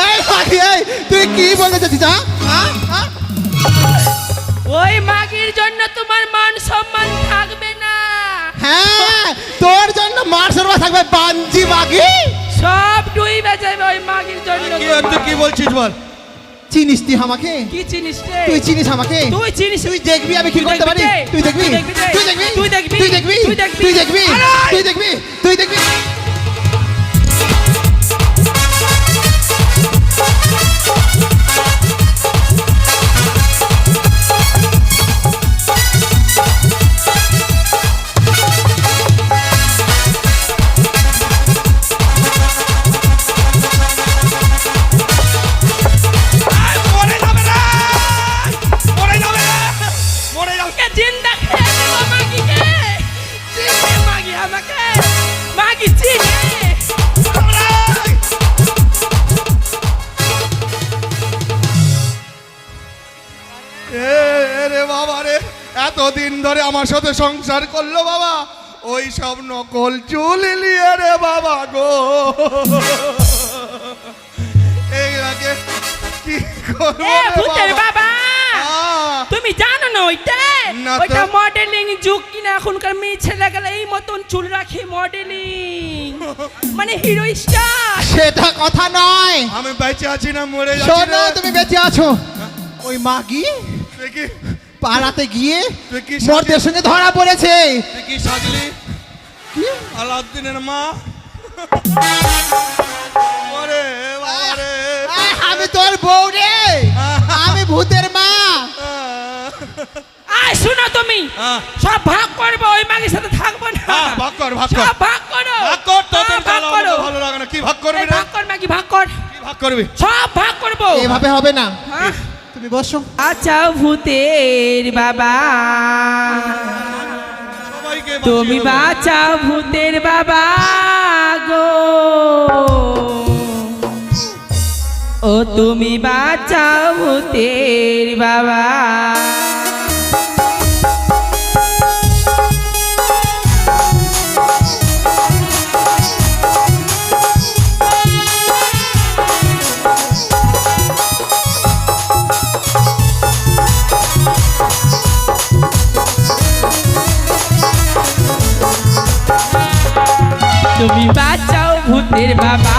এই মাগি, এই তুই কি বলতে চাচ্ছিস? ওই মাগির জন্য তোমার মান সম্মান থাকবে না। হ্যাঁ, তোর জন্য মার সরবা থাকবে বাঞ্জি মাগি। সব ডুইবে যাবে ওই মাগির জন্য। তুই কি বলছিস বল? চিনিস তুই আমাকে? কি চিনিস রে? তুই চিনিস আমাকে? তুই চিনিস? তুই দেখবি আমি কি করতে পারি? তুই দেখবি, তুই দেখবি, তুই দেখবি, তুই দেখবি, তুই দেখবি, তুই দেখবি, তুই দেখবি, তুই দেখবি। জিন্দা খেয়ে দেব মাগিকে। চিনে মাগি আমাকে, মাগি চিনে। রে বাবা রে, এতদিন ধরে আমার সাথে সংসার করলো বাবা, ওই সব নকল চুল নিয়ে রে বাবা গো। এইটাকে কি করবো এ রে ভূতের বাবা? বাবা, তুমি জানো না ওইটা? না তো। ওইটা মডেলিং যুগ কিনা, এখনকার মেয়ে ছেলেগুলো এই মতন চুল রাখে, মডেলিং মানে হিরো স্টার। সেটা কথা নয়। আমি বেঁচে আছি না মরে যাচ্ছি শোনো, রে? তুমি বেঁচে আছো। ওই মাগি তুই কি পাড়াতে গিয়ে তুই কি মর্দের সঙ্গে ধরা পড়েছে। তুই কি সাজলি? কি? আলাউদ্দিনের মা? ওরে বাবা রে। আমি তোর বউ রে, আমি ভূতের মা। আয় শোনো, তুমি হ্যাঁ। সব ভাগ করবো, ওই মাগির সাথে থাকবো না। হ্যাঁ, ভাগ কর, ভাগ কর। সব ভাগ করো, ভাগ কর, তোদের হ্যাঁ, ভাগ জ্বালা করো। আমাকে ভালো লাগে না। কি ভাগ করবি এই রে? ভাগ কর মাগি, ভাগ কর, কি ভাগ করবি? সব ভাগ করবো। এভাবে হবে না, হ্যাঁ? তুমি বসো। আচ্ছা ভূতের বাবা, সবাইকে তুমি বাঁচিয়ে দেবো। বাঁচাও ভূতের বাবা গো, ও তুমি বাঁচাও ভূতের বাবা। তুমি বাঁচাও ভূতের বাবা,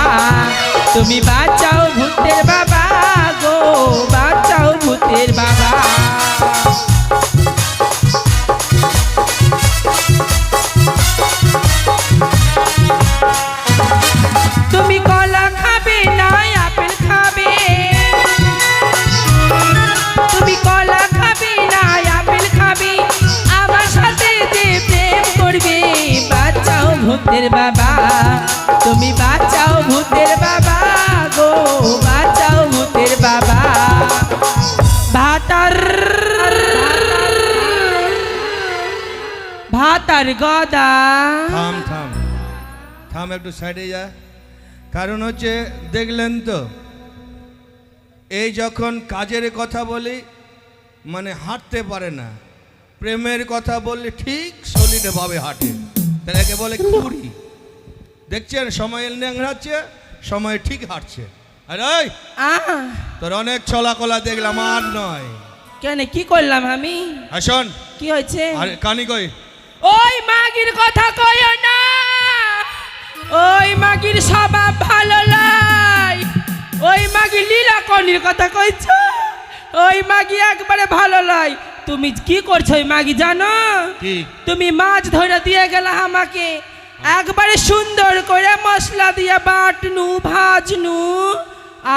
তুমি বাঁচাও ভূতের বাবা গো, বাঁচাও ভূতের বাবা। তুমি কলা খাবে না আপেল খাবে, তুমি কলা খাবে না আপেল খাবে, আমার সাথে যে প্রেম করবে। বাঁচাও ভূতের বাবা, তুমি বাঁচাও ভূতের বাবা গো, বাঁচাও ভূতের বাবা। ভাতার ভাতার গদা। থাম থাম থাম, একটু সাইডে যা। কারণ হচ্ছে দেখলেন তো, এই যখন কাজের কথা বলি মানে হাঁটতে পারে না, প্রেমের কথা বললে ঠিক সলিডে ভাবে হাঁটে, তাকে বলে কুড়ি। দেখছেন সময় ন্যাংড়াচ্ছে, সময় ঠিক হাঁটছে। আরে ওই, তোর অনেক চলাকলা দেখলাম, আর নয়। কেন কি করলাম আমি? আসুন। কি হয়েছে? আরে কানি কই? ওই মাগির কথা কইও না, ওই মাগির স্বভাব ভালো লাই। ওই মাগি লীলা কনির কথা কইছ, ওই মাগি একবারে ভালো লাই। তুমি কি করছো ওই মাগি জানো? কি? তুমি মাছ ধরে দিয়ে গেলা আমাকে, একবারে সুন্দর করে মশলা দিয়ে বাটনু ভাজনু,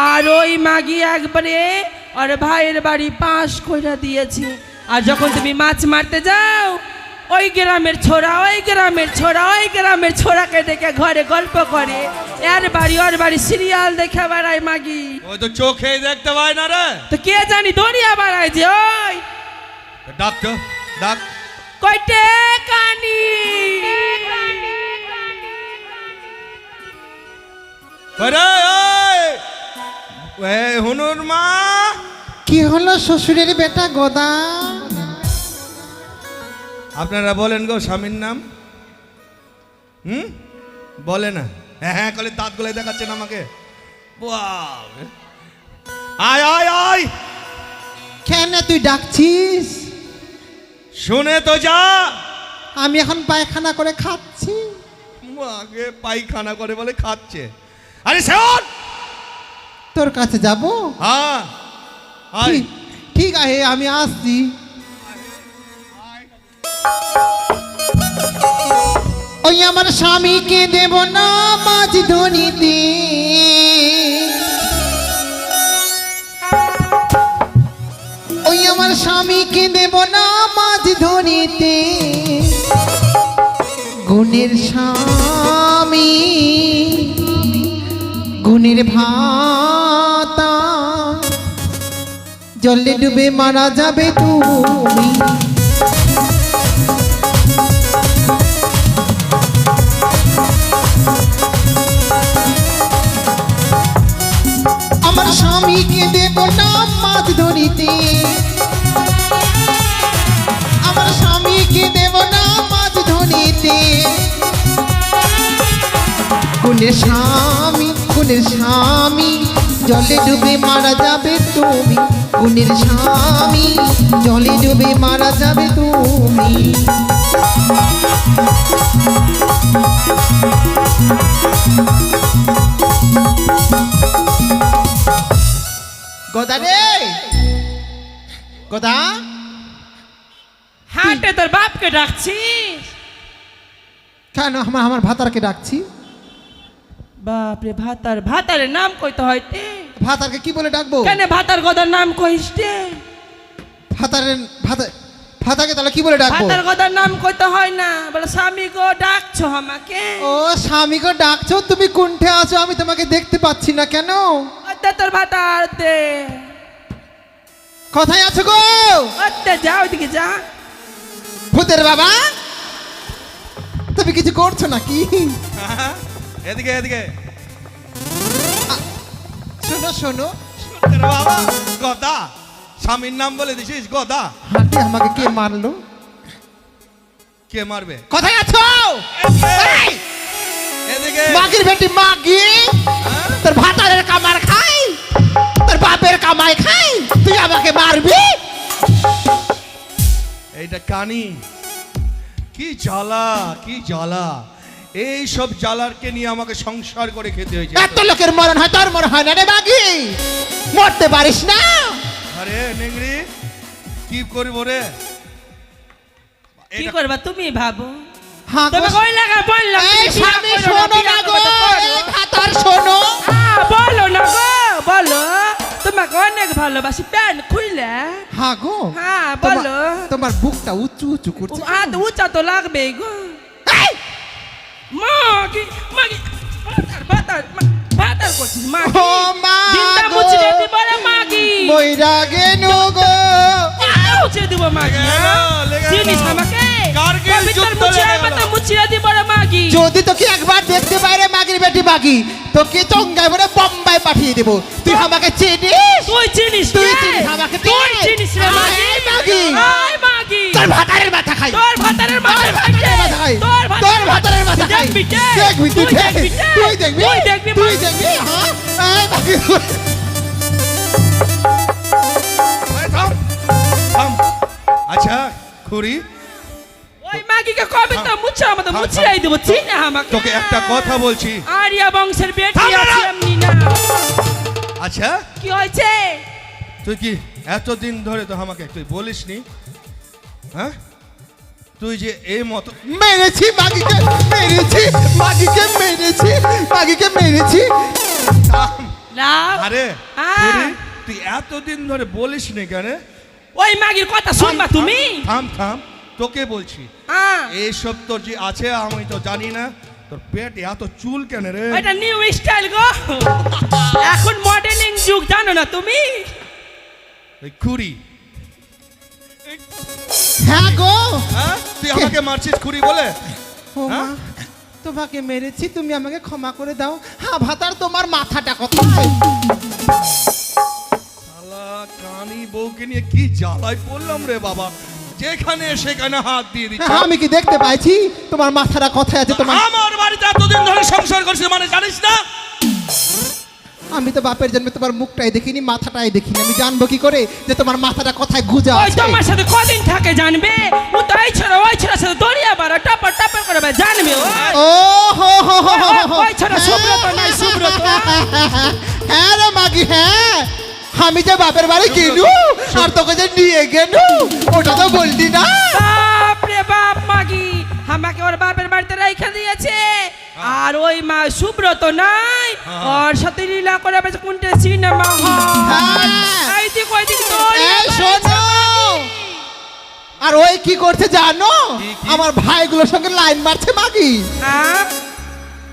আর ওই মাগি একবারে আর ভাইয়ের বাড়ি পাশ করে দিয়েছি। আর যখন তুমি মাছ মারতে যাও, ওই গ্রামের ছোড়া, ওই গ্রামের ছোড়া, ওই গ্রামের ছোড়াকে দেখে ঘরে গল্প করে, এর বাড়ি ওর বাড়ি সিরিয়াল দেখে বেড়ায় মাগি। ওই তো চোখে দেখতে পায় না রে। তো কে জানি দড়িয়া বাড়ায় যে ওই ডাক তো, ডাক। কইটে কানি আরে ওই হুনুর মা। কি হলো শ্বশুরের বেটা গদা? আপনারা বলেন গো স্বামীর নাম? বলে না? হ্যাঁ হ্যাঁ, কলে দাঁত গলে দেখাচ্ছেন আমাকে। বাহ! আয় আয় আয়, কেন তুই ডাকছিস? শুনে তো যা। আমি এখন পায়খানা করে খাচ্ছি। আগে পায়খানা করে বলে খাচ্ছে। আরে শোন, তোর কাছে যাব? হ্যাঁ আয়। ঠিক আছে, আমি আসছি। ওই আমার স্বামীকে দেব না মাঝ ধনিতে, ওই আমার স্বামীকে দেব না মাঝ ধনিতে, গুণের স্বামী গুণের ভাতা, জলে ডুবে মারা যাবে তুমি। আমার স্বামীকে দেব না মাছ ধরিতে, আমার স্বামীকে দেব না মাছ ধরিতে, গুণের স্বামী গুণের স্বামী, জলে ডুবে মারা যাবে তুমি। গুণের স্বামী, জলে ডুবে মারা যাবে তুমি। গদা রে, গদা, হাটে তোর বাপকে ডাকছিস? কেন আমার ভাতারকে ডাকছি? বাপরে, ভাতার ভাতারের নাম কইতে হইতে? ভাতারকে কি বলে ডাকবো? কেন ভাতার গদার নাম কইতে? ভাতারের ভাতাকে তাহলে কি বলে ডাকবো? ভাতার গদার নাম কইতে হয় না, বলে স্বামী গো ডাকছো আমাকে। ও স্বামীকে ডাকছো, তুমি কোনঠে আছো? আমি তোমাকে দেখতে পাচ্ছি না কেন? ওতে তোর ভাতার দে, কোথায় আছো গো? ওতে যা, ওইদিকে যা। ভূতের বাবা, তুমি কিছু করছো নাকি? হ্যাঁ, এদিকে এদিকে। শোনো শোনো, তোর বাবা গদা, স্বামীর নাম বলে দিছিস গদা? হাঁটি আমাকে কে মারলো? কে মারবে? কোথায় আছো? এই! এদিকে। মাগির বেটি মাগি, হ্যাঁ? তোর ভাতারের কামার খাই, তোর বাপের কামাই খাই, তুই আমাকে মারবি? এইটা কানি, কি জ্বালা কি জ্বালা! এই সব জ্বালারকে নিয়ে আমাকে সংসার করে খেতে হয়েছে। এত লোকের মরণ হয়, তোর মরণ হয় না রে মাগি? মরতে পারিস না? আরে নেংড়ি, কি করবো রে? কি এটা- করবা তুমি ভাবো? হ্যাঁ গো, তুমি কই লাগা বললাম, এই তুমি বিয়া স্বামী করো শোনো বিয়া না গো, করো তো করো। এই ভাতার শোনো। বলো না গো, বলো। তোমাকে অনেক ভালোবাসি, প্যান খুইলে। হ্যাঁ গো, হ্যাঁ তোমার- বলো। তোমার বুকটা উঁচু উঁচু করছে। হাত উঁচা তো লাগবেই গো। এই! মাগি মাগি, ভাতার ভাতার করছিস মাগি? ও মা জিন্দা গো, মুচড়ে দিব রে মাগি। মইরা গেনু গো। মুচড়ে দিব মাগি। লেগে গেল, লেগে চিনিস গেল। আমাকে? কার্গিল পবিত্র যুদ্ধ মুচড়ে লেগে গেল। মতো মুচড়ে দিব রে মাগি। যদি তোকে একবার দেখতে পাই রে মাগির বেটি মাগি, তোকে চঙ্গায় ভরে বোম্বাই পাঠিয়ে দেব। তুই আমাকে চিনিস? তুই চিনিস তুই রে? চিনিস আমাকে? তুই চিনিস রে মাগি? এই মাগি, আয় মাগি। তোর ভাতারের মাথা খাই, তোর ভাতারের মাথা তোর ভাতারের মাথা খাই, তোর ভাতারের মাথা খাই। দেখবি কে? দেখবি তুই, তুই দেখবি কে? তুই দেখবি, তুই দেখবি তুই মাগি। দেখবি। হ্যাঁ, এই মাগি। এই থাম, থাম। আচ্ছা খুড়ি, ওই মাগিকে কবে তো মুছে আমাদের থাম, মুছিয়ে দেবো, চিনে আমাকে। তোকে একটা কথা বলছি। আরিয়া বংশের বেটি থাম না, আছে না। এমনি না। আচ্ছা কি হয়েছে? তুই কি এতদিন ধরে তো আমাকে তুই বলিসনি? হ্যাঁ, তুই যে এই মতো মেরেছি মাগিকে, মেরেছি মাগিকে, মেরেছি মাগিকে, মেরেছি। থাম। লাভ। আরে হ্যাঁ। খুড়ি, তুই এতদিন ধরে বলিসনি কেন? ওই মাগির কথা শুনবা তুমি? থাম থাম, তোকে বলছি। হ্যাঁ। এইসব তোর যে আছে আমি তো জানি না। তোর পেট এত চুল কেন রে? ওইটা নিউ স্টাইল গো, এখন মডেলিং যুগ, জানো না তুমি? ওই খুড়ি, হ্যাঁ গো, হ্যাঁ তুই আমাকে মারছিস খুড়ি বলে? ও মা, হ্যাঁ? তোমাকে মেরেছি, তুমি আমাকে ক্ষমা করে দাও। হ্যাঁ ভাতার, তোমার মাথাটা কোথায়? শালা কানি বউকে নিয়ে কি জ্বালায় পড়লাম রে বাবা। যেখানে সেখানে হাত দিয়ে দিচ্ছে। হ্যাঁ, আমি কি দেখতে পাইছি তোমার মাথাটা কোথায় আছে? তোমার আমার বাড়িতে এতদিন ধরে সংসার করছিস মানে জানিস না? আমি তো বাপের জন্মে তোমার মুখটাই দেখিনি, মাথাটাই দেখিনি, আমি জানবো কি করে যে তোমার মাথাটা কোথায় গুজা ওই আছে? তোমার সাথে কদিন থাকে জানবে? ও তো এই ছোড়া ওই ছোড়ার সাথে দড়িয়া বাড়া টপর টপর করে বেড়ায়, জানবে ও? ও হো হো হো হো হো। ওই ছোড়া সুব্রত নাই, সুব্রত। হ্যাঁ রে মাগি, হ্যাঁ আমি যে বাপের বাড়ি গেলু আর তোকে যে নিয়ে গেলু ওটা তো বললি না। বাপ রে বাপ, মাগি আমাকে ওর বাপের বাড়িতে রেখে দিয়েছে, আর ওই মা সুব্রত নাই, ওর সাথে লীলা করে বেশ কোনটা সিনেমা হ্যাঁ। এই দিক ওই দিক দৌড়িয়ে এই শোনো, আর ওই কি করছে জানো? আমার ভাইগুলোর সঙ্গে লাইন মারছে মাগি।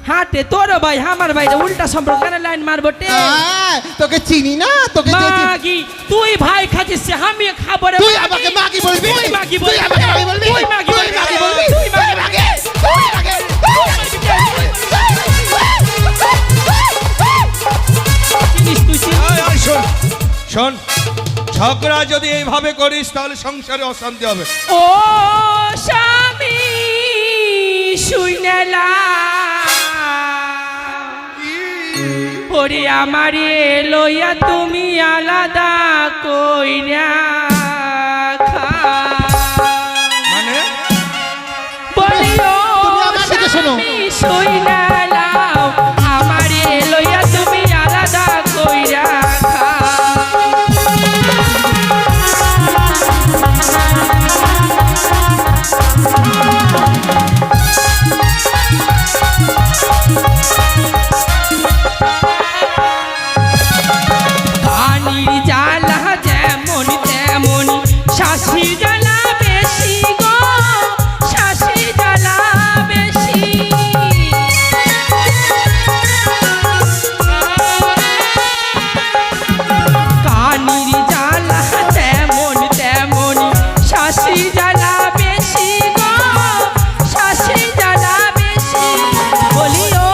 হাটে তোর ভাই আমার ভাই উল্টা সম্পর্ক কেন লাইন মারবটে? হ্যাঁ, তোকে চিনি না, তোকে যে- মাগি তুই ভাই খাচ্ছিস, আমি খাবো রে। তুই আমাকে মাগি বলবি? তুই মাগি তুই বলবি? আমাকে মাগি বলবি? তুই মাগি তুই বলবি? মাগি বলবি? তুই মাগি তুই মাগি? তুই মাগি? চিনিস তুই চিনিস? এই, এই, শোন শোন, ঝগড়া যদি এইভাবে করিস তাহলে সংসারে অশান্তি হবে। ও স্বামী শুইনালা ওরে আমারে লইয়া তুমি আলাদা কইরা মানে বলিও তুমি আমার দিকে শোনো। স্বামী শুইনালা আমারে লইয়া তুমি আলাদা কইরা পানির জ্বালা যেমন তেমন শাশির জ্বালা বেশি গো, শাশির জ্বালা বেশি। কানির জ্বালা যেমন তেমন শাশির জ্বালা বেশি গো, শাশির জ্বালা বেশি। বলিও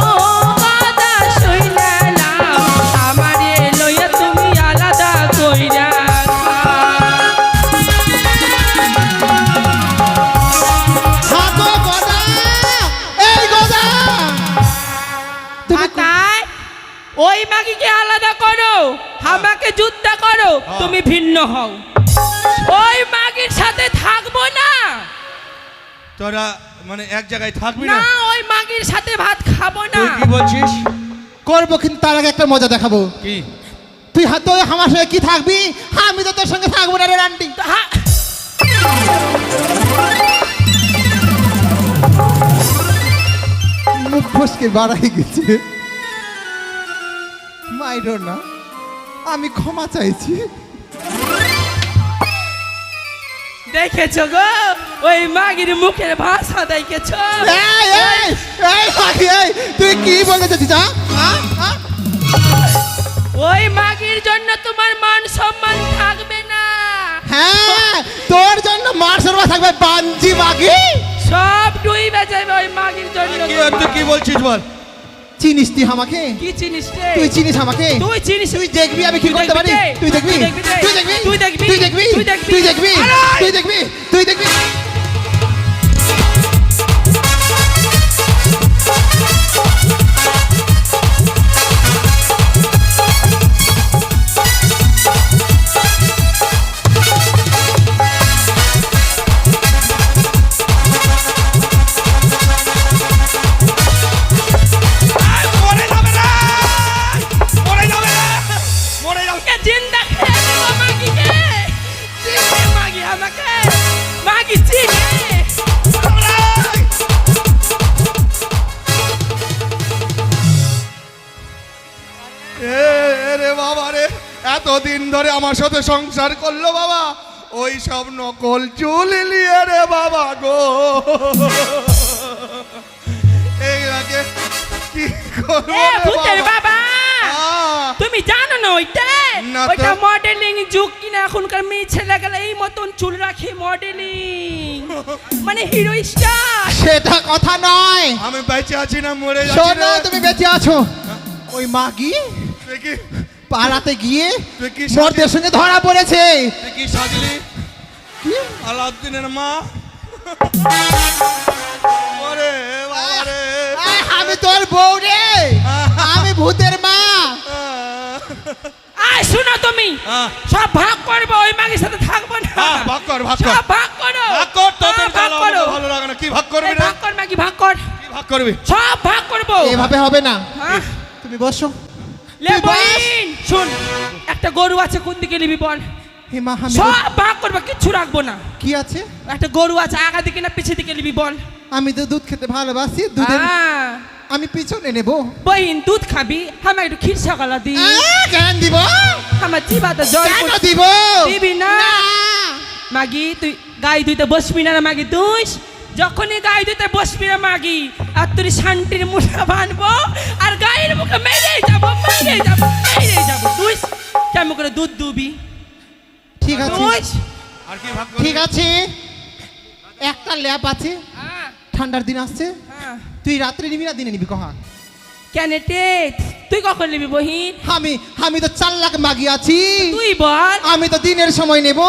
কথা শুইলা নাও আমারে লইয়া তুমি আলাদা কইরা হাতো গদা, এই গদা। তুমি তাই ওই মাগিকে আলাদা করো, আমাকে যুদ্ধ করো, তুমি ভিন্ন হও। ওই মাগির সাথে থাকবো না, তোরা মানে এক জায়গায় থাকবি না না? ওই মাগির সাথে ভাত খাবো না। তুই কি বলছিস? করবো, কিন্তু তার আগে একটা মজা দেখাবো। কি? তুই হাতো আমার সঙ্গে কি থাকবি? আমি তো তোর সঙ্গে থাকবো না রে রান্টি। হা- মুখ ফসকে বাড়াই গেছে। মাইরো না, আমি ক্ষমা চাইছি। দেখেছো গো ওই মাগির মুখের ভাষা দেখেছো? এই, এই, এই, মাগি, এই, তুই কি বলতে চাচ্ছিস? হ্যাঁ? ওই মাগির জন্য তোমার মান সম্মান থাকবে না, হ্যাঁ, তোর জন্য মার সরবা থাকবে বাঞ্জি মাগি। সব ডুইবে যাবে ওই মাগির জন্য। তুই কি বলছিস বল? চিনিস তুই আমাকে? কি চিনিস রে? তুই চিনিস আমাকে? তুই চিনিস? তুই দেখবি আমি কি করতে পারি? তুই দেখবি? তুই দেখবি? তুই দেখবি? তুই দেখবি? তুই দেখবি? তুই দেখবি? আরে! তুই দেখবি? তুই দেখবি? মরে যাবে রে! মরে যাবে রে! মরে যাবে! কে জিন্দা খেয়ে দেবো মাগিকে। চিনে মাগি আমাকে, মাগি চিনে। রে বাবা রে, এতদিন ধরে আমার সাথে সংসার করলো বাবা, ওই সব নকল চুল নিয়ে রে বাবা গো। এইগুলাকে কি করবো এ রে ভূতের বাবা? বাবা, আহ! তুমি জানো না ওইটা? না তো। ওইটা মডেলিং যুগ কিনা, এখনকার মেয়ে ছেলেগুলো এই মতন চুল রাখে, মডেলিং মানে হিরো স্টার। সেটা কথা নয়। আমি বেঁচে আছি না মরে যাচ্ছি শোনো, রে? তুমি বেঁচে আছো। ওই মাগি তুই কি পাড়াতে গিয়ে তুই কি মর্দের সঙ্গে ধরা পড়েছে। তুই কি সাজলি? কি? আলাউদ্দিনের মা? ওরে বাবা রে! আয়, আমি তোর বউ রে, আমি ভূতের মা। আয় শুনো তুমি হ্যাঁ। সব ভাগ করবো, ওই মাগির সাথে থাকবো না। হ্যাঁ, ভাগ কর, ভাগ কর। সব ভাগ করো। ভাগ কর, তোদের হ্যাঁ, ভাগ জ্বালা করো। আমাকে ভালো লাগে না। কি ভাগ করবি এই রে? ভাগ কর মাগি, ভাগ কর। কি ভাগ করবি? সব ভাগ করবো। এভাবে হবে না, হ্যাঁ? তুমি বসো। লে তুই বস। বহিন, শোন, একটা গরু আছে, কোন দিকে নিবি বল? হে মা, আমি সব ভাগ করবো, কিচ্ছু রাখবো না। কি আছে? একটা গরু আছে, আগা দিকে না পিছে দিকে নিবি বল? আমি তো দুধ খেতে ভালোবাসি, দুধের হ্যাঁ। আমি পিছনে নেব। বহিন দুধ খাবি, আমার একটু ক্ষীর সকালা দি। কেন দিব? আমার জিবাতে জল কেন পড়ছে। দিব? দিবি না? মাগি তুই গায়ে ধুইতে বসবি না মাগি তুই? যখনই গায়ে ধুইতে বসবি না মাগি, আর তুই শান্তির মুঠা বানবো আর গায়ের মুখে মেরেই যাবো, মেরেই যাবো, মেরেই যাবো। তুই কেমন করে দুধ দুবি? ঠিক আছে, তুই আর কি ভাগ করবি? ঠিক আছে। একটা ল্যাপ আছে, হ্যাঁ, ঠান্ডার দিন আসছে। হ্যাঁ। তুই রাত্রে নিবি না দিনে নিবি কহা? কেন রে? তুই কখন নিবি বহিন? আমি তো 4 লাখ মাগি আছি। তুই বল। আমি তো দিনের সময় নেব।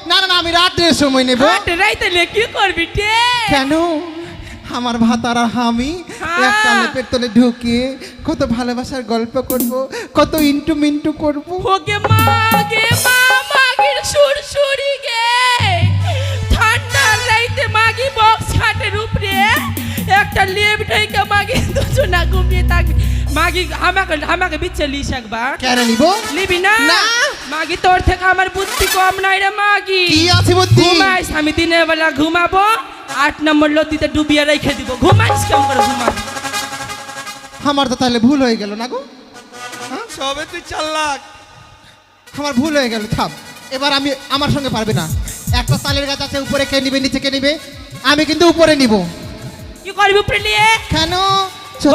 না না না, আমি রাত্রের সময় নেব। হাট রাইতে লে কি করবি রে? কেন? আমার ভাতার আর আমি হ্যাঁ। একটা লেপের তলে ঢুকিয়ে কত ভালোবাসার গল্প করব, কত ইন্টু মিন্টু করব। ওকে মাগে মা, মাগির সুরসুরি গে ঠান্ডার রাইতে মাগি বক্স খাটের উপরে একটা লেপ ঢেকে মাগি দুজনা ঘুমিয়ে থাকবি। মাগি আমাকে বিচ্ছে লিস একবার। কেন নিব? নিবি না? না। মাগি তোর থেকে আমার বুদ্ধি কম নাই রে মাগি। কি আছে বুদ্ধি? ঘুমাইস, আমি দিনের বেলা ঘুমাবো, 8 নম্বর লতিতে ডুবিয়ে রেখে দিব। ঘুমাইস কেমন করে ঘুমা? আমার তো তাহলে ভুল হয়ে গেল না গো। সবে তুই 4 লাখ। আমার ভুল হয়ে গেল, থাম। এবার আমার সঙ্গে পারবে না। একটা তালের গাছ আছে, উপরে কে নিবে নিচে কে নিবে? আমি কিন্তু উপরে নিব। কি করবি উপরে নিয়ে? কেন?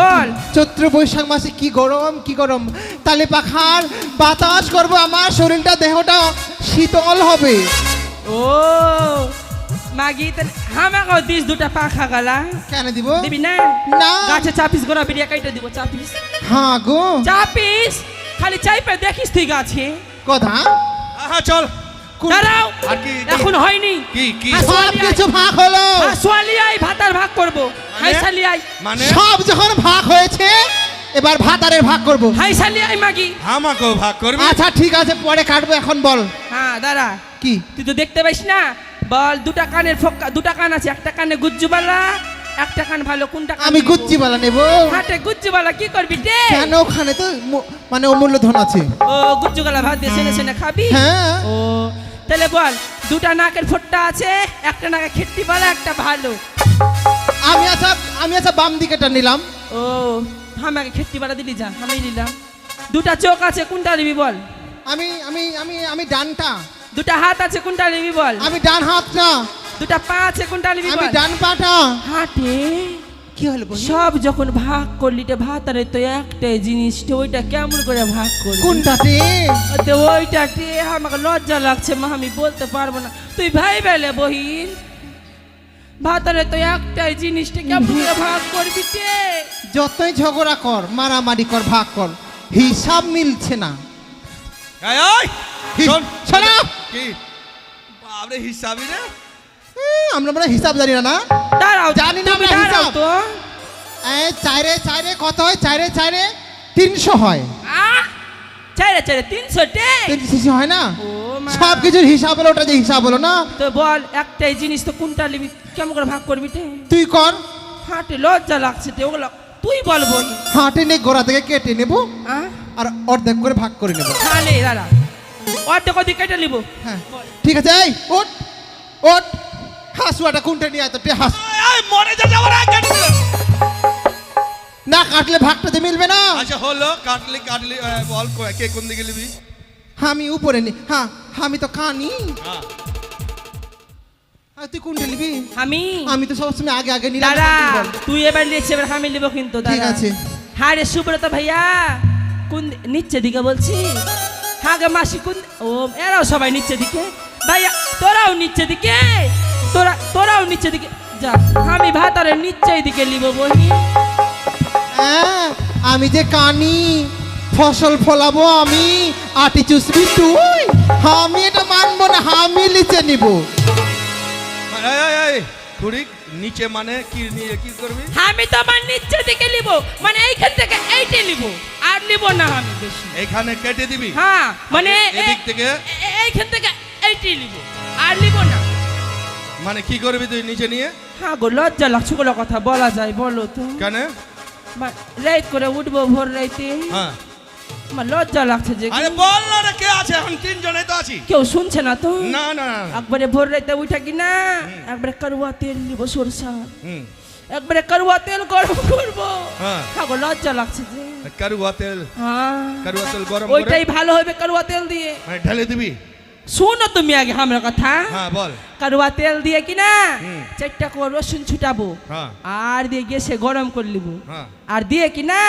বল। চৈত্র বৈশাখ মাসে কি গরম, কি গরম। তালে পাখার বাতাস করব, আমার শরীরটা দেহটা শীতল হবে। ও মাগি তাহলে আমাকেও দিস দুটা পাখা গালা। কেন দিব? দিবি না? না। গাছে চাপিস, গোড়া বেরিয়ে কাইটা দিব, চাপিস। হ্যাঁ গো। চাপিস, খালি চাইপে দেখিস তুই গাছে। কথা হ্যাঁ চল। কোন- দাঁড়াও, আর কি? এখন হয়নি। কি কি? সব কিছু ভাগ হলো। হাসুয়ালি আই, ভাতার ভাগ করবো। হাইসালি আই, মানে সব যখন ভাগ হয়েছে, এবার ভাতারের ভাগ করব। হাইসালি আই মাগি। আমাকেও ভাগ করবি? আচ্ছা ঠিক আছে, পরে কাটবো, এখন বল হ্যাঁ দাঁড়া, কি? তুই তো দেখতে পাইস না। বল, দুটা কানের ফোক্কা, দুটা কান আছে, একটা কানে গুজ্জুবালা, একটা কান ভালো, কোনটা কান আমি নিবো? গুচ্ছিবালা নেব। হাটে গুজ্জুবালা কি করবি রে? কেন? ওখানে তো মানে অমূল্য ধন আছে। ও গুজ্জুগালা ভাত দিয়ে সেনে সেনে খাবি? হ্যাঁ। ও তাহলে বল, দুটা নাকের ফোঁটটা আছে, একটা নাকে খেট্টি বালা, একটা ভালো। আমি আচ্ছা বাম দিকেটা নিলাম। ও আমাকে খেট্টি বালা দিলি, যা আমি নিলাম। দুটা চোখ আছে, কোনটা নিবি বল? আমি আমি আমি আমি ডানটা। দুটা হাত আছে, কোনটা নিবি বল? আমি ডান হাত না, দুটা পা আছে, কোনটা নিবি আমি বল? ডান পাটা। হাটে কি হলো বলি? সব যখন ভাগ করলি তে ভাতারে তো একটাই জিনিসটা, ওইটা কেমন করে ভাগ করবি? কোনটাতে? তো ওইটা তে আমাকে লজ্জা লাগছে মা, আমি বলতে পারবো না। তুই ভাই বেলে বহিন, ভাতারে তো একটাই জিনিসটা কেমন করে ভাগ করবি তে? যতই ঝগড়া কর, মারামারি কর, ভাগ কর, হিসাব মিলছে না। এই, এই, শোন। শোনো। কি? বাবরে হিসাবই রে। আমরা মানে হিসাব জানি না। দাঁড়াও, জানি না তুমি আমরা দাঁড়াও হিসাব। তো। এই চাইরে কত হয়? চাইরে 300 হয়। চাইরে 300 টে? 300 হয় না? ও মা। সব কিছুর হিসাব হলো, ওটা যে হিসাব হলো না। তো বল, একটাই জিনিস তো কোনটা নিবি, কেমন করে ভাগ করবি তে? তুই কর। হাটে লজ্জা লাগছে তে, ওগুলো তুই বল বহিন। হাটে নিয়ে গোড়া থেকে কেটে নেব, হ্যাঁ আর অর্ধেক করে ভাগ করে নেব। তাহলে দাঁড়া, অর্ধেক অর্ধেক কেটে নিবো। হ্যাঁ ঠিক আছে। এই ওট ওট, হাসুয়াটা কোনটা নিয়ে আয় তো, হাস। এই মরে যাওয়ার আগে কেটে দিল। না কাটলে ভাগটা যে মিলবে না। আচ্ছা হলো, কাটলি বল কে কোন দিকে নিবি? আমি উপরে নি। হ্যাঁ আমি তো কানি। হ্যাঁ তুই কোনটা নিবি? আমি তো সবসময় আগে নিলাম। দাঁড়া, তুই বল। তুই এবার লিখছে, এবার আমি লিখবো কিন্তু। ঠিক দাঁড়া। আছে। হ্যাঁ রে সুব্রত ভাইয়া, কোন নিচে দিকে বলছি? হ্যাঁ গে মাসি, কোন? ও এরাও সবাই নিচে দিকে। ভাইয়া তোরাও নিচে দিকে, তোরাও নিচে দিকে। যা, আমি ভাতারের নিচেই দিকে লিব বহি। হ্যাঁ, আমি যে কানি, ফসল ফলাবো আমি, আটি চুষবি তুই। আমি এটা মানবো না, আমি লিচে নিব। এই খুড়ি নিচে মানে কি নিয়ে কি করবি? আমি তোমার নিচের দিকে নিব, মানে এইখান থেকে এইটে নিব, আর নিব না আমি বেশি। এখানে কেটে দিবি? হ্যাঁ, মানে এদিক থেকে এইখান থেকে এইটে নিব, আর নিব না। মানে কি করবি তুই নিচে নিয়ে? হ্যাঁ গো, লজ্জা লাগছে, কোনো কথা বলা যায় বলো তো? কেন? রাত করে উঠবো ভোর রাইতে, হ্যাঁ আমার লজ্জা লাগছে যে। আরে বল না রে, কে আছে এখন? তিনজনেই তো আছি। কেউ শুনছে না তো? না না একবারে ভোর রাইতে উঠা কি না, একবারে কারুয়া তেল নিব সরষা, হুম একবারে কারুয়া তেল গরম করবো। হ্যাঁ হ্যাঁ গো, লজ্জা লাগছে যে। কারুয়া তেল? হ্যাঁ, কারুয়া তেল গরম করে ওইটাই ভালো হবে কারুয়া তেল দিয়ে। মানে ঢেলে দিবি? শোনো তুমি আগে আমার কথা। হ্যাঁ বল। কারুয়া তেল দিয়ে কি না হুম। 4টা করে রসুন ছুটাবো, হ্যাঁ আর দিয়ে গেছে গরম করে নিব, হ্যাঁ আর দিয়ে কি না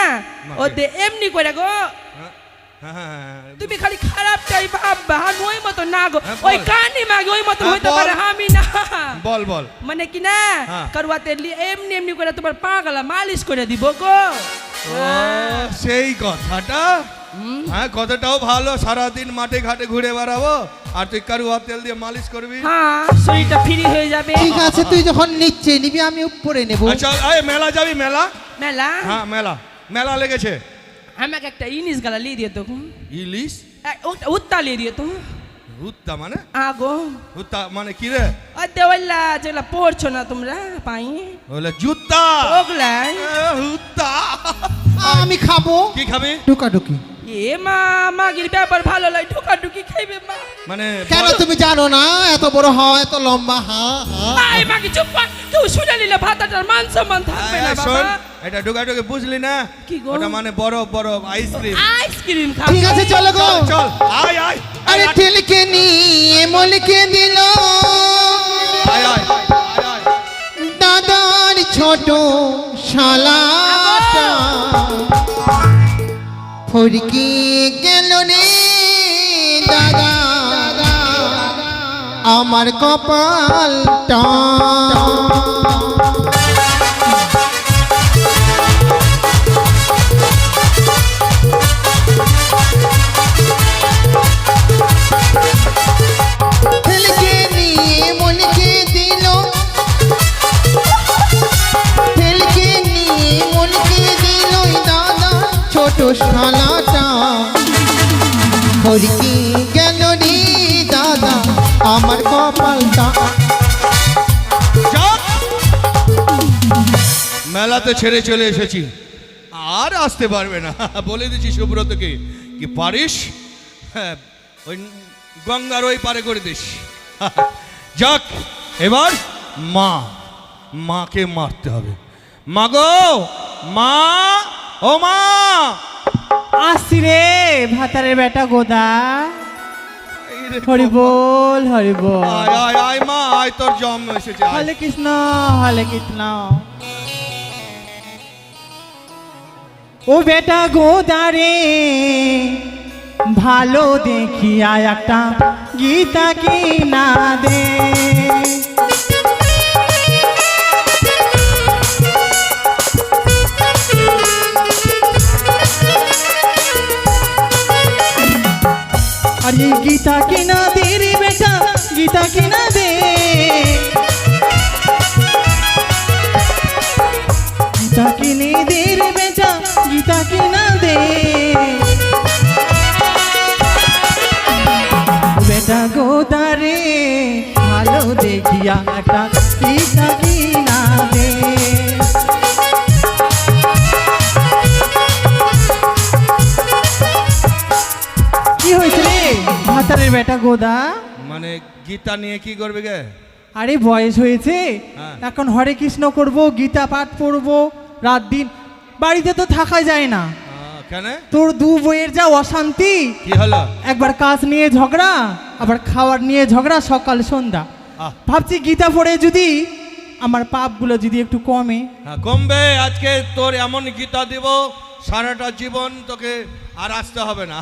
মাকে। ওতে এমনি করে গো, হ্যাঁ, হ্যাঁ তুমি খালি খারাপটাই ভাববা, আমি ওই মতো না গো, হ্যাঁ, ওই বল। কানি মাগে ওই মতো হ্যাঁ, হইতে বল। পারে, আমি না। বল বল। মানে কি না হ্যাঁ। কারুয়া তেল দিয়ে এমনি এমনি করে তোমার পা গলা মালিশ করে দিব গো। ও সেই কথাটা। হ্যাঁ কথাটাও ভালো, সারাদিন মাঠে ঘাটে ঘুরে বেড়াবো আর তুই কারুয়া তেল দিয়ে মালিশ করবি। হ্যাঁ, শরীরটা ফ্রি হয়ে যাবে। ঠিক আছে, তুই যখন নিচে নিবি আমি উপরে নেব। আচ্ছা এই মেলা যাবি? মেলা? মেলা? হ্যাঁ মেলা, মেলা লেগেছে। আমাকে একটা ইনিস গালা লিয়ে দিয়ে তো, ইলিশ? উত্তা লিয়ে দিয়ে তো। হুত্তা মানে? আগো হুত্তা মানে কি রে? ওই দেওয়াল্লা যেগুলা পড়ছো না তোমরা পাই, বলে জুতা। ওগুলাই। হুত্তা। আমি খাবো। কি খাবি? ঢুকাঢুকি। এ মা, মাগির ব্যাপার ভালো লাগে, ঢুকাঢুকি খাইবে মা। মানে কেন তুমি জানো না এত বড় হওয়া এত লম্বা? হা হা। আই মাগি চুপ কর, কেউ শুনে নিলে ভাতাটার মান সম্মান থাকবে না শোন, বাবা। এটা ঢুকা ঢুকে বুঝলি না? কি গো? ওটা মানে বরফ বরফ আইসক্রিম। আইসক্রিম খাবো। ঠিক আছে চলো গো। চল চল, আয় আয় আরে ঠেলকে নিয়ে মলকে দিল আয় আয় আয় আয়। দাদার ছোট শালাটা ফরকি গেল রে দাদা, আমার কপালটা। ঠেলকে নিয়ে মনকে দিল, ঠেলকে নিয়ে মনকে দিল দাদা ছোট শালাটা ফরকি গেল রে দাদা, আমার কপালটা। যাক, মেলাতে ছেড়ে চলে এসেছি, আর আসতে পারবে না। বলে দিচ্ছি সুব্রতকে, কি পারিস হ্যাঁ ওই গঙ্গার ওই পারে করে দিস। যাক, এবার মাকে মারতে হবে। মা গো, মা, ও মা। আসছি রে ভাতারের বেটা গোদা। এই রে, হরি বল হরি বল। আয় আয় আয় মা, আয় তোর জন্ম এসেছে, আয়। হরে কৃষ্ণ হরে কৃষ্ণ। ও বেটা গোদা রে, ভালো দেখিয়া একটা গীতা কিনা দে। अरे गीता की ना दे रे बेटा, गीता की ना दे। गीता की नहीं दे रे बेटा, गीता की ना दे। बेटा गोदा रे, भालो देखिया একটা गीता की ना दे। কি হয়েছে রে ভাতারের বেটা গোদা? মানে গীতা নিয়ে কি করবে গে? আরে বয়স হয়েছে, হ্যাঁ। এখন হরে কৃষ্ণ করব, গীতা পাঠ পড়ব রাত দিন, বাড়িতে তো থাকা যায় না। কেন? তোর দু বইয়ের যা অশান্তি, কি হলো? একবার কাজ নিয়ে ঝগড়া, আবার খাওয়ার নিয়ে ঝগড়া, সকাল সন্ধ্যা। আহ, ভাবছি গীতা পড়ে যদি আমার পাপগুলো যদি একটু কমে। হ্যাঁ, কমবে। আজকে তোর এমন গীতা দিব, সারাটা জীবন তোকে আর আসতে হবে না।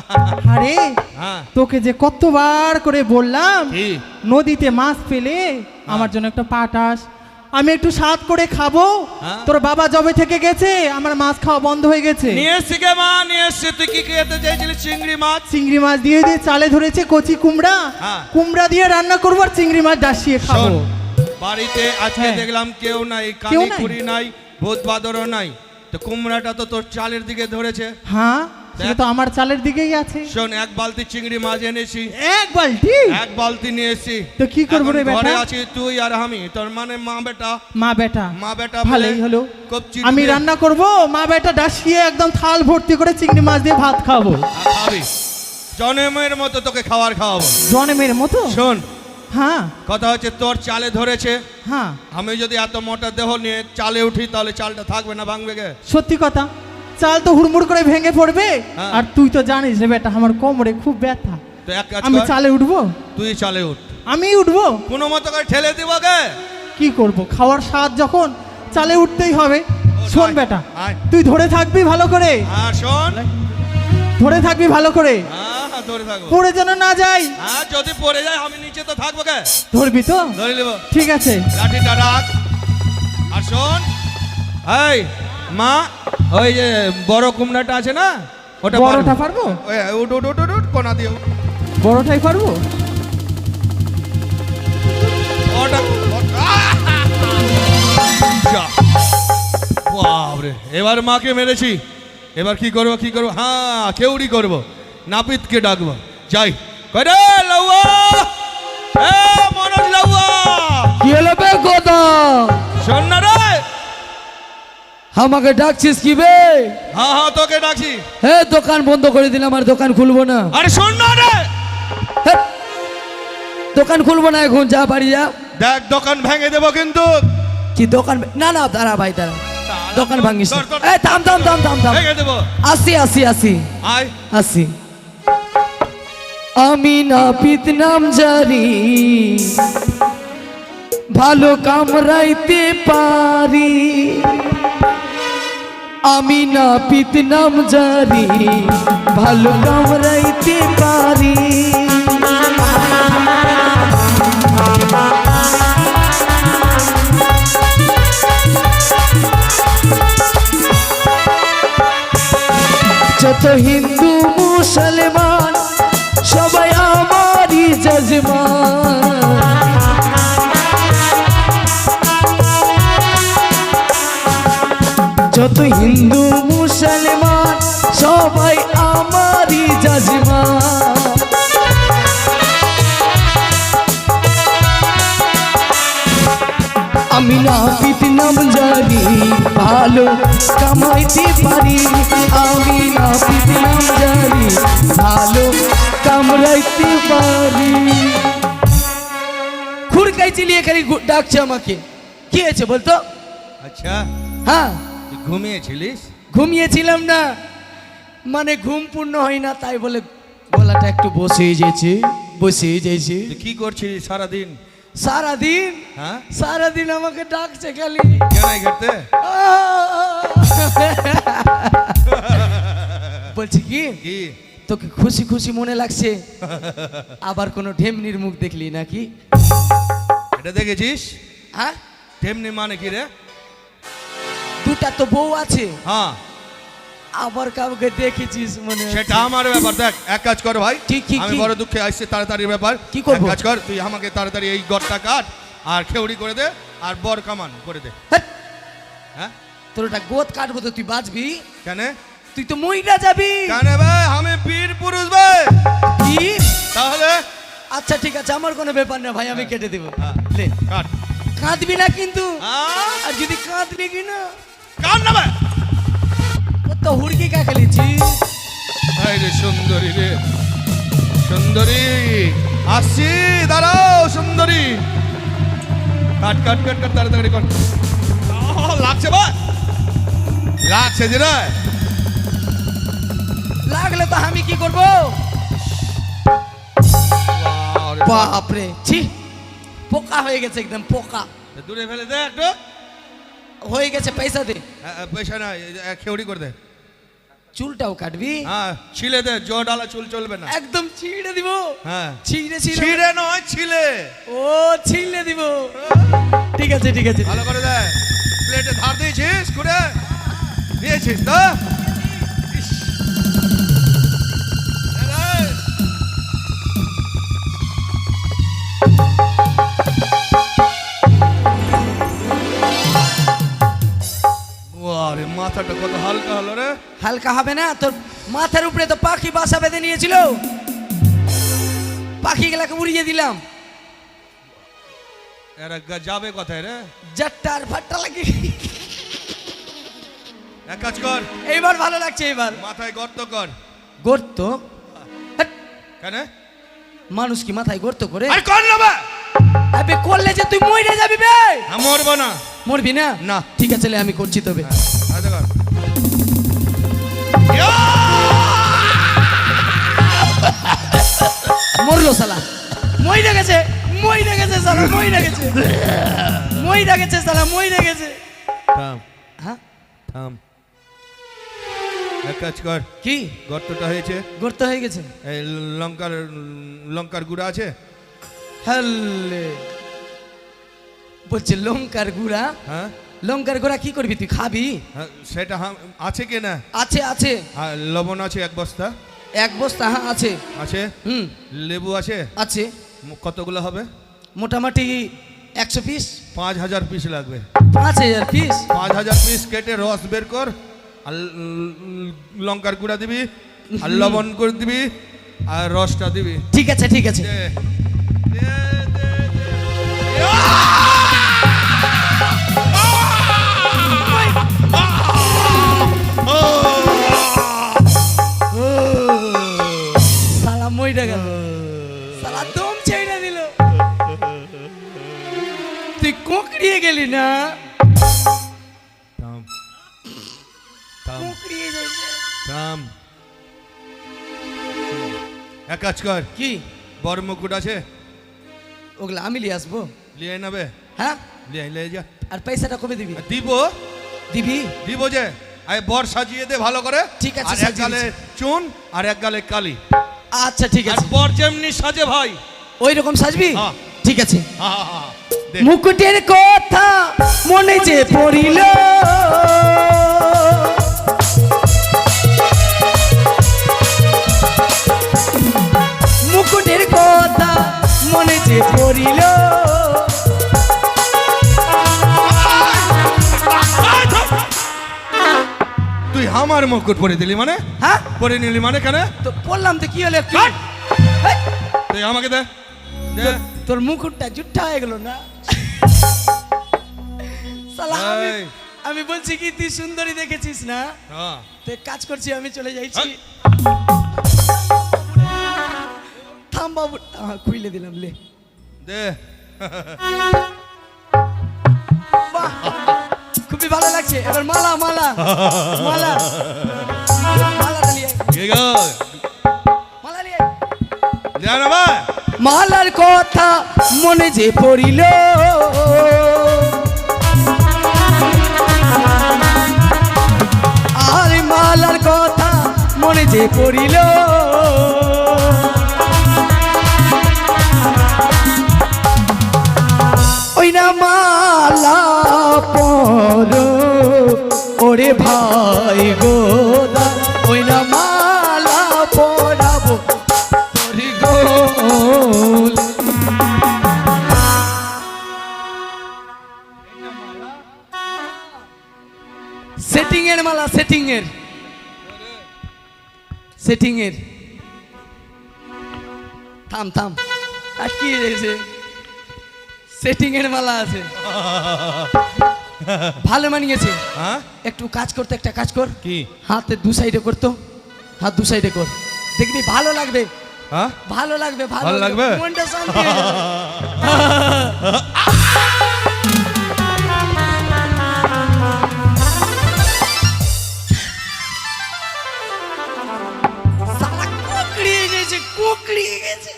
আরে হ্যাঁ তোকে যে কতবার করে বললাম কি? নদীতে মাছ পেলে আমার জন্য একটা পাঠাস, আমি একটু স্বাদ করে খাবো। হ্যাঁ। তোর বাবা জবে থেকে গেছে, আমার মাছ খাওয়া বন্ধ হয়ে গেছে। নিয়ে এসছি গে মা, নিয়ে এসছি। তুই কি খেতে চাইছিলি? চিংড়ি মাছ। চিংড়ি মাছ দিয়ে দিয়ে চালে ধরেছে কচি কুমড়া, হ্যাঁ। কুমড়া দিয়ে রান্না করবো আর চিংড়ি মাছ ডাসিয়ে শোন, খাবো। বাড়িতে আজকে হ্যাঁ। দেখলাম কেউ নাই, কেউ কানি নাই? কুড়ি নাই, ভূত বাদরও নাই, তো কুমড়াটা তো তোর চালের দিকে ধরেছে। হ্যাঁ সেটা তো আমার চালের দিকেই আছে। শোন, এক বালতি চিংড়ি মাছ এনেছি, এক বালতি? এক বালতি নিয়ে এসেছি। তো কি করবো রে এখন ঘরে বেটা? আছি তুই আর আমি, তোর মানে মা বেটা। মা বেটা? মা বেটা ভালোই বলে হলো। খুব চিড়ে আমি দিয়ে- রান্না করব, মা বেটা ডাসিয়ে একদম থাল ভর্তি করে চিংড়ি মাছ দিয়ে ভাত খাবো। খাবি, জনমের মতো তোকে খাওয়ার খাওয়াবো। জনমের মতো? শোন, হ্যাঁ কথা হচ্ছে তোর চালে ধরেছে, হ্যাঁ আমি যদি এত মোটা দেহ নিয়ে চালে উঠি তাহলে চালটা থাকবে না, ভাঙবে গে। সত্যি কথা, চাল তো হুড়মুড় করে ভেঙে পড়বে। হ্যাঁ। আর তুই তো জানিস রে বেটা, আমার কোমরে খুব ব্যথা। তো এক কাজ আমি কর, চালে উঠবো? তুই চালে উঠ, আমি উঠবো? কোনো মতো করে ঠেলে দিব গে। কি করব, খাওয়ার স্বাদ যখন চালে উঠতেই হবে। শোন আয়, বেটা, আয়। তুই ধরে থাকবি ভালো করে, হ্যাঁ শোন, ধরে থাকবি ভালো করে, হ্যাঁ হ্যাঁ ধরে থাকবো। পড়ে যেন না যাই। হ্যাঁ যদি পড়ে যায় আমি নিচে তো থাকবো গে, ধরবি তো? ধরে নেবো। ঠিক আছে। লাঠিটা রাখ, আর শোন, এই মা, ওই যে বড় কুমড়াটা আছে না, ওটা বড়টা পারবো? ওই, উঠ উঠ উঠ উঠ, উঠ, কোনা দিয়ে উঠ। বড়টাই পারবো? ওটা যা। বাপরে, এবার মাকে মেরেছি, এবার কি করবো কি করবো, হ্যাঁ কেউরি করবো, নাপিতকে ডাকবো, যাই করে লাউয়া, এ মনোজ লাউয়া, কি হলো বে গোদা? শোন না রে। আমাকে ডাকছিস কি বে? হ্যাঁ হ্যাঁ তোকে ডাকছি। হে, দোকান বন্ধ করে দিলাম, আর দোকান খুলবো না। আরে শোন না রে, হে, দোকান খুলবো না এখন, যা বাড়ি যা। দেখ দোকান ভেঙে দেবো কিন্তু। কি দোকান না না, দাঁড়া ভাই দাঁড়া, দোকান ভাঙিস না। ধর, ধর। এই থাম থাম থাম থাম থাম, ভেঙে দেবো, আসি আসি আসি আয়। আসি। আমি নাপিত নাম জানি, ভালো কামড়াইতে পারি। আমি নাপিত নাম জানি, ভালো কামড়াইতে পারি। যত হিন্দু মুসলমান সবাই আমারই যজমান। যত হিন্দু মুসলমান সবাই আমারই যজমান। আমি নাপিত নাম জানি, ভালো কামাইতে পারি। আমি নাপিত নাম জানি, ভালো কামড়াইতে পারি। খুড়কাই চিলিয়ে খালি ডাকছে আমাকে, কি হয়েছে বলতো? আচ্ছা, হ্যাঁ, তুই ঘুমিয়েছিলিস? ঘুমিয়েছিলাম না, মানে ঘুম পূর্ণ হয় না, তাই বলে গলাটা একটু বসেই যেছে, বসেই যেছে। তুই কি করছিস সারাদিন? সারাদিন হ্যাঁ, সারাদিন আমাকে ডাকছে খালি। কেন ঘেরতে? বলছি কি, কি তোকে খুশি খুশি মনে লাগছে? আবার কোনো ঢেমনির মুখ দেখলি নাকি? এটা দেখেছিস? হ্যাঁ, তেমনি মানে কি রে? দুটা তো বউ আছে, হ্যাঁ, আবার কাউকে দেখেছিস মনে হচ্ছে? সেটা আমার ব্যাপার। দেখ, এক কাজ কর ভাই, কি, কি, আমি কি? বড় দুঃখে আসছে, তাড়াতাড়ি ব্যাপার। কি করবো? এক কাজ কর, তুই আমাকে তাড়াতাড়ি এই গড়টা কাট আর খেউড়ি করে দে আর বর কামান করে দে। হ্যাট, হ্যাঁ, তোর ওটা গোদ কাটবো তো তুই বাঁচবি? কেন তুই তো মহিলা যাবি। কেন ভাই, আমি বীর পুরুষ ভাই। কি? তাহলে আচ্ছা ঠিক আছে, আমার কোনো ব্যাপার না ভাই, আমি কেটে দেবো। হ্যাঁ। লে, কাট। কাঁদবি না কিন্তু। হ্যাঁ? আর যদি কাঁদবি কি না, কাট না ভাই। ও তো হুড়কি কা খেলেছিস। এই রে সুন্দরী রে, সুন্দরী আসছি, দাঁড়াও সুন্দরী। কাট কাট কাট কাট, তাড়াতাড়ি কর। লাগছে ভাই, লাগছে যে রে। লাগলে তো আমি কি করবো? বাপরে, ছি, পোকা হয়ে গেছে, একদম পোকা দূরে ফেলে দে একটু। হয়ে গেছে। পয়সা দে। পয়সা না, খেউড়ি করে দে। চুলটাও কাটবি? হ্যাঁ, ছিলে দে, জো ডালা চুল চলবে না। একদম ছিঁড়ে দিব। হ্যাঁ, ছিঁড়ে ছিঁড়ে। ছিঁড়ে নয়, ছিলে। ও, ছিঁড়ে দিব। ঠিক আছে ঠিক আছে। ভালো করে দে। প্লেটে ধার দিয়েছিস করে দিয়েছিস তো? ইস। দে, দে। মাথাটা কত হালকা হলো রে। হালকা হবে না তোর মাথার উপরে তো পাখি বাসা বেঁধে নিয়েছিল, পাখিগুলাকে উড়িয়ে দিলাম। এরা যাবে কোথায় রে? জাট্টার ফাট্টা লাগে। এক কাজ কর, এইবার ভালো লাগছে, এবার মাথায় গর্ত কর। গর্ত? হাট, কেন? মানুষ কি মাথায় গর্ত করে? আরে কর না বে। আবে করলে যে তুই মরে যাবি বে। আমি মরবো না। মরবি না? না। ঠিক আছে, লে, আমি করছি তবে। আচ্ছা কর। মরলো শালা, মইরা গেছে, মইরা গেছে শালা, মইরা গেছে, মইরা গেছে শালা, মইরা গেছে। থাম হ্যাঁ, থাম। এক কাজ কর, কি গর্তটা হয়েছে, গর্ত হয়ে গেছে? এই লঙ্কার গুঁড়া আছে? হ্যালে, বলছে লঙ্কার গুঁড়া? হ্যাঁ লঙ্কার গুঁড়া কি করবি তুই, খাবি? হ্যাঁ, সেটা আছে কি না? আছে আছে, আর লবণ আছে 1 বস্তা? এক বস্তা, হ্যাঁ আছে। আছে? হুম, লেবু আছে? আছে। কতগুলো হবে? মোটামুটি 100 পিস। 5000 পিস লাগবে। 5000 পিস? 5000 পিস কেটে রস বের কর, আর লঙ্কার গুঁড়া দিবি, আর লবণ করে দিবি, আর রসটা দিবি। ঠিক আছে ঠিক আছে। দে, দে, দে, দে। শালা মইরা গেল, শালা দম ছেড়ে দিল। তুই কোকড়িয়ে গেলি না? থাম, থাম, কোকড়িয়ে যাইছে। থাম। এক কাজ কর, কি? বড় মুকুট আছে? ওগুলা আমি নিয়ে আসবো। লিয়ে নেবে? হ্যাঁ, লিয়ে যা। আর পয়সাটা কবে দিবি? দিব, দিবি? দিব যে। আরে বর সাজিয়ে দে ভালো করে। ঠিক আছে, আর এক সাজিয়ে গালে চুন আর এক গালে কালি। আচ্ছা ঠিক আর আছে, বর যেমনি সাজে ভাই। ওই রকম সাজবি? হ্যাঁ। ঠিক আছে। হা, হা, হা, হা। দে। মুকুটের কথা মনে যে পড়িল, মুকুটের কথা মনে যে পড়িল, তুই আমার মুকুট পরে দিলি মানে? হ্যাঁ পরে নিলি মানে কেন? তো বললাম তো, কি হলো একটু? হাট! হেই, তুই আমাকে দে, দে। তোর মুকুটটা জুঠা হয়ে গেল না? শালা, এই। আমি বলছি কি তুই সুন্দরী দেখেছিস না? হ্যাঁ। তো কাজ করছি, আমি চলে যাইছি। থাম বাবু, খুইলে দিলাম, লে। দে। বাহ, খুবই ভালো লাগছে। এবার মালা মালা মালা, মালাটা নিয়ে আয়, কে গো? মালা নিয়ে আয়। যা না ভাই। মালার কথা মনে যে পড়িল, আর মালার কথা মনে যে পড়িল, ওই না মালা পর ওরে ভাই গো, ওই না মালা পরাবো তোর গোল। সেটিং এর মালা, সেটিং এর, সেটিং এর। থাম থাম, আটকিয়ে গেছে। সেটিং এর মালা আছে, ভালো মানিয়েছে। হ্যাঁ? একটু কাজ করতে, একটা কাজ কর, কি? হাতে 2 সাইডে করতো, হাত 2 সাইডে কর, দেখবি ভালো লাগবে, হ্যাঁ? ভালো লাগবে, ভালো লাগবে? মনটা শান্তি হয়ে যাবে। শালা কোকড়িয়ে গেছে, কোকড়িয়ে গেছে।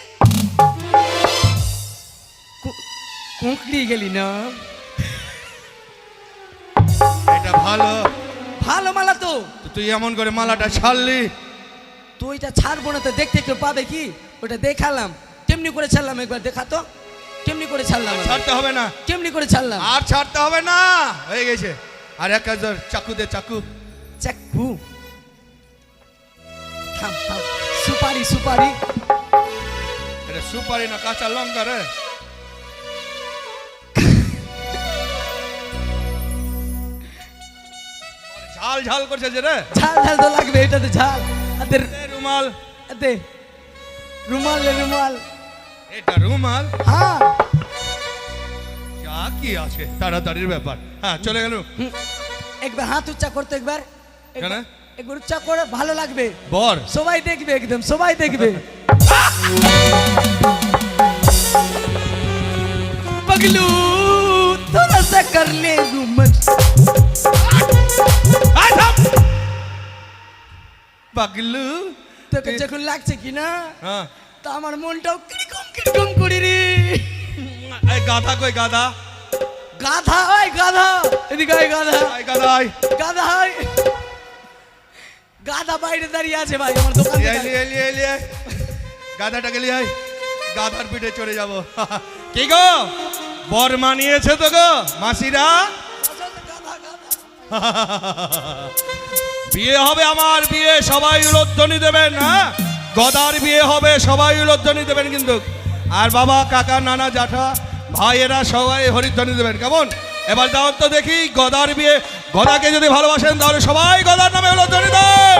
কোকড়িয়ে গেলি না? এটা ভালো। ভালো মালা তো। তো তুই এমন করে মালাটা ছাড়লি। তো ওইটা ছাড়বো না তো, দেখতে কেউ পাবে কি? ওটা দেখালাম, কেমনি করে ছাড়লাম একবার দেখা তো, কেমনি করে ছাড়লাম আমি? ছাড়তে হবে না, কেমনি করে ছাড়লাম? আর ছাড়তে হবে না, হয়ে গেছে। আর এক কাজ কর, চাকু দে, চাকু। চাকু? থাম থাম, সুপারি সুপারি। এটা সুপারি না কাঁচা লঙ্কা রে। ঝাল ঝাল করছে যে রে। ঝাল ঝাল তো লাগবে, এটাতে ঝাল। আদের এ রুমাল, এতে রুমাল রে রুমাল। এটা রুমাল, হ্যাঁ যা কি আছে তাড়াতাড়ির ব্যাপার। হ্যাঁ চলে গেল। একবার হাত উচ্চা করতে, একবার কেন? একবার উচ্চা করে, ভালো লাগবে, বর সবাই দেখবে, একদম সবাই দেখবে। पगलू थोड़ा सा कर ले घूमत। পাগলু তোকে যখন লাগছে কি না, হ্যাঁ তা আমার মনটাও কিরকম কিরকম করি রে। এই গাধা কই গাধা? গাধা হয় গাধা, এদিকে আয় গাধা, এই গাধা আয়। গাধা হয় গাধা, বাইরে দাঁড়িয়ে আছে ভাই আমার দোকান এই লি এই লি এই লি, গাধাটাকে লিয়ে আয়, গাধার পিঠে চড়ে যাব। কি গো বর মানিয়েছে তো গো মাসিরা? বিয়ে হবে আমার, বিয়ে সবাই উলধ্বনি দেবেন। হ্যাঁ গদার বিয়ে হবে, সবাই উলধ্বনি দেবেন কিন্তু। আর বাবা কাকা নানা জ্যাঠা ভাইয়েরা সবাই হরিধ্বনি দেবেন। কেমন? এবার দাও তো দেখি গদার বিয়ে। গদাকে যদি ভালোবাসেন তাহলে সবাই গদার নামে উলধ্বনি দেন।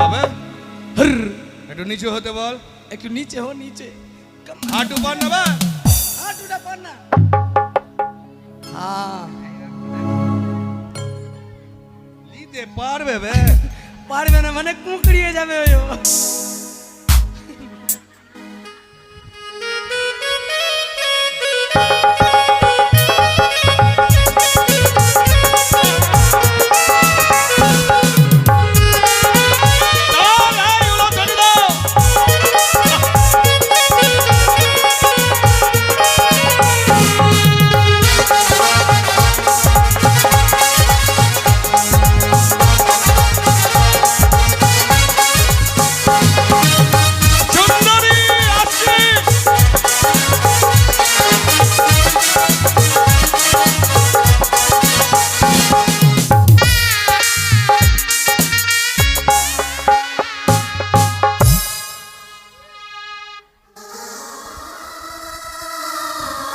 আবে, একটু নিচু হতে বল। একটু নিচে হো, নিচে হাঁটু পার নেবে? হাঁটুটা পার না। হ্যাঁ নিতে পারবে বে? পারবে না মানে কুঁকড়িয়ে যাবে ওই।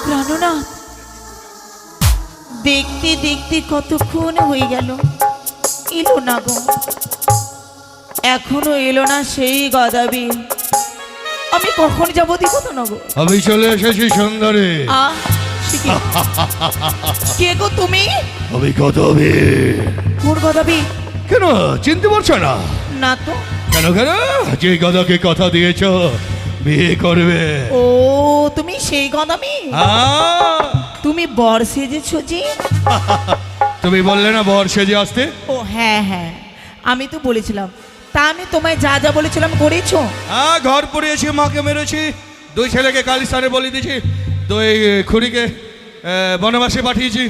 প্রাণনাথ, দেখতে দেখতে কতক্ষণ হয়ে গেল, এলো না গো, এখনো এলো না সেই গদাবি। আমি কখন যাবো দেখো তো না গো। আমি চলে এসেছি সুন্দরী। আহ, সে কি? কে গো তুমি? আমি গদাবি। কোন গদাবি? কেন চিনতে পারছো না? না তো। কেন কেন? যে গদাকে কথা দিয়েছ বিয়ে করবে। ও তুমি সেই গদাবি? হ্যাঁ। তুমি বর সেজেছো যে? তুমি বললে না বর সেজে আসতে? ও হ্যাঁ হ্যাঁ, আমি তো বলেছিলাম। তা আমি তোমায় যা যা বলেছিলাম করেছো? হ্যাঁ ঘর পড়িয়েছি, মাকে মেরেছি, দুই ছেলেকে কালিস্তানে বলি দিয়েছি, দুই খুড়িকে বনবাসে পাঠিয়েছি।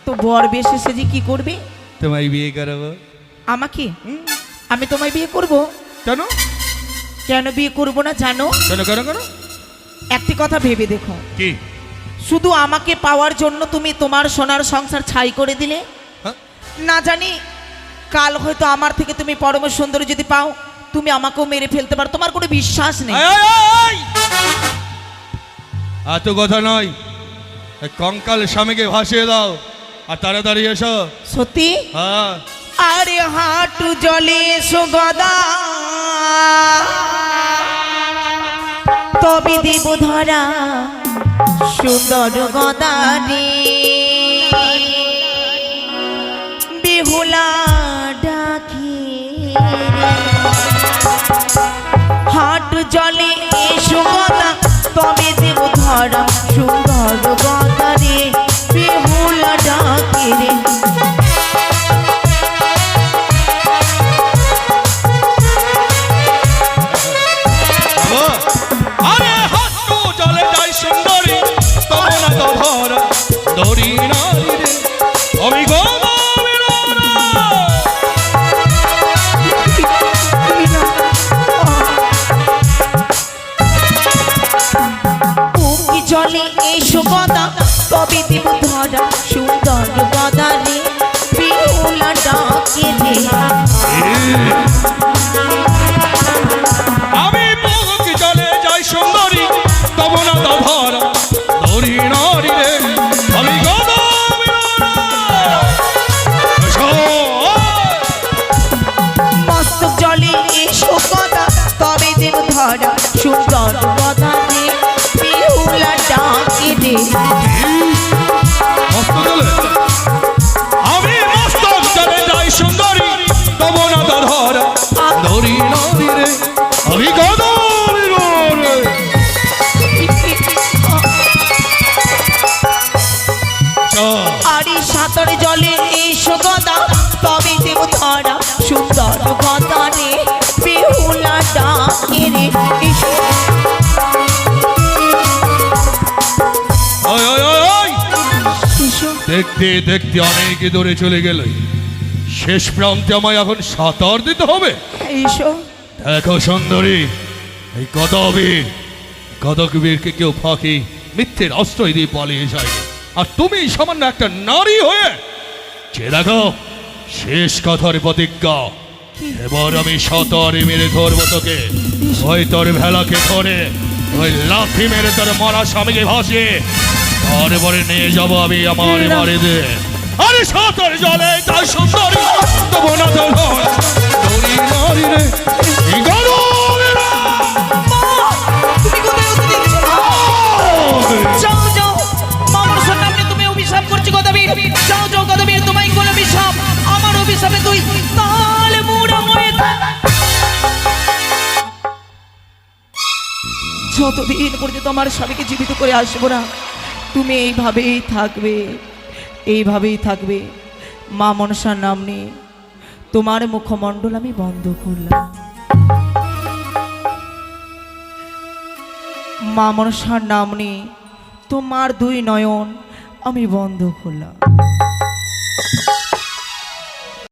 তো বর বেশে সেজে কি করবে? তোমায় বিয়ে করাবো। আমাকে? আমি তোমায় বিয়ে করব? কেন? কেন বিয়ে করব না জানো? কেন কেন কেন? একটি কথা ভেবে দেখো, কি? শুধু আমাকে পাওয়ার জন্য তুমি তোমার সোনার সংসার ছাই করে দিলে। হ্যাঁ? না জানি কাল হয়তো আমার থেকে তুমি পরম সুন্দরী যদি পাও, তুমি আমাকেও মেরে ফেলতে পারো। তোমার কোনো বিশ্বাস নেই। এত কথা নয়, কঙ্কাল স্বামীকে ভাসিয়ে দাও আর তাড়াতাড়ি এসো। সত্যি? হ্যাঁ। আরে হাঁটু জলে সুগদা, তবে দেব ধরা সুন্দর গদারে, বেহুলা ডাকি হাঁটু জলে সুগদা, তবে দেব ধরা সুন্দর গদারে, বেহুলা ডাকি রে। আরে হাঁটু চলে যাই সুন্দরী, তবে না তো ধরা দড়ি নারী রে, আমি গদাবীর না। বুকি জলে এসো গদা, তবে দেব ধরা সুন্দর গদারে, বেহুলা ডাকে রে। আমি বুক চলে যাই সুন্দরী, সাঁতরে জলে এসো গদা তবে দেব ধরা সুন্দর গদা রে বেহুলা ডাকে রে এসো ওই ওই ওই ওই এসো দেখতে দেখতে অনেক দূরে চলে গেল, শেষ প্রান্তে আমায় এখন সাঁতার দিতে হবে। এসো দেখো সুন্দরী, এই কদকবীরকে কেউ ফাঁকি মিথ্যের আশ্রয় দিয়ে পালিয়ে যায়, আর তুমি সামান্য একটা নারী হয়ে যে দেখো শেষ কথার প্রতিজ্ঞা, এবার আমি সাঁতারে মেরে ধরবো তোকে, ওই তোর ভেলাকে ধরে ওই লাথি মেরে তোর মরা স্বামীকে ভাসিয়ে তারপরে নিয়ে যাবো আমি আমার বাড়িতে। আরে সাঁতার জলে তাই সুন্দরী তবু না তো নয়, দড়ি নারী রে এই গরমেরা। তুমি কোথায় উঠে দিচ্ছ যাও যাও মামার সামনে তুমি অভিশাপ করছো গদাবীর যাও যাও গদাবীর তোমায় কোন অভিশাপ আমার অভিশাপে তুই কাল মুড়া হয়ে থাক যতদিন পর্যন্ত আমার স্বামীকে জীবিত করে আসবো না তুমি এইভাবেই থাকবে মা মনসার নাম নিয়ে তোমার মুখমণ্ডল আমি বন্ধ করলাম মা মনসার নাম নিয়ে তোমার দুই নয়ন আমি বন্ধ করলাম